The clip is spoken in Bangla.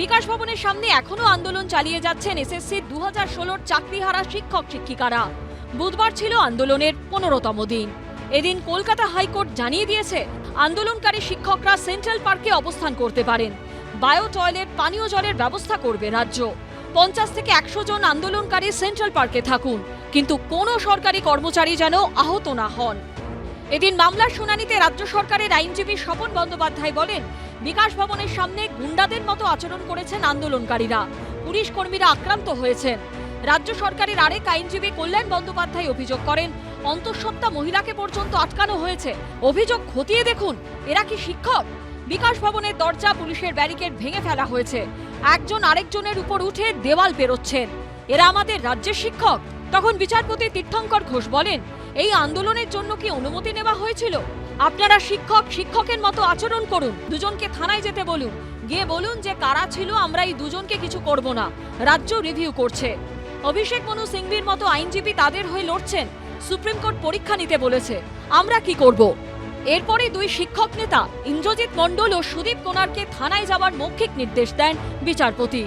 বিকাশ ভবনের সামনে এখনো আন্দোলন চালিয়ে যাচ্ছেন এসএসসি 2016 চাকরিহারা শিক্ষক শিক্ষিকারা। বুধবার ছিল আন্দোলনের 15তম দিন। এদিন কলকাতা হাইকোর্ট জানিয়ে দিয়েছে আন্দোলনকারী শিক্ষকরা সেন্ট্রাল পার্কে অবস্থান করতে পারেন। বায়ো টয়লেট, পানীয় জলের ব্যবস্থা করবে রাজ্য। 50 থেকে 100 জন আন্দোলনকারী সেন্ট্রাল পার্কে থাকুন, কিন্তু কোনো সরকারি কর্মচারী যেন আহত না হন। এদিন মামলার শুনানিতে রাজ্য সরকারের আইনজীবী স্বপন বন্দ্যোপাধ্যায় বলেন, বিকাশ ভবনের সামনে গুন্ডাদের মতো আচরণ করেছেন আন্দোলনকারীরা, পুলিশ কর্মীরা আক্রান্ত হয়েছেন। রাজ্য সরকারের আরেক আইনজীবী কল্যাণ বন্দ্যোপাধ্যায় অভিযোগ করেন, অন্তঃসত্ত্বা মহিলাকে পর্যন্ত আটকানো হয়েছে। অভিযোগ খতিয়ে দেখুন, এরা কি শিক্ষক? বিকাশ ভবনের দরজা, পুলিশের ব্যারিকেড ভেঙে ফেলা হয়েছে। একজন আরেকজনের উপর উঠে দেওয়াল পেরোচ্ছেন। এরা আমাদের রাজ্যের শিক্ষক? তখন বিচারপতি তীর্থঙ্কর ঘোষ বলেন, এই আন্দোলনের জন্য কি অনুমতি নেওয়া হয়েছিল? আপনারা শিক্ষকের মতো আচরণ করুন, দুজনকে থানায় যেতে বলুন, গিয়ে বলুন যে কারা ছিল, আমরা এই দুজনকে কিছু করব না, রাজ্য রিভিউ করছে। অভিষেক মনু সিংভির মতো আইনজীবী তাদের হয়ে লড়ছেন। সুপ্রিম কোর্ট পরীক্ষা নিতে বলেছে, আমরা কি করব? এরপরে দুই শিক্ষক নেতা ইন্দ্রজিৎ মণ্ডল ও সুদীপ কোনারকে থানায় যাওয়ার মৌখিক নির্দেশ দেন বিচারপতি।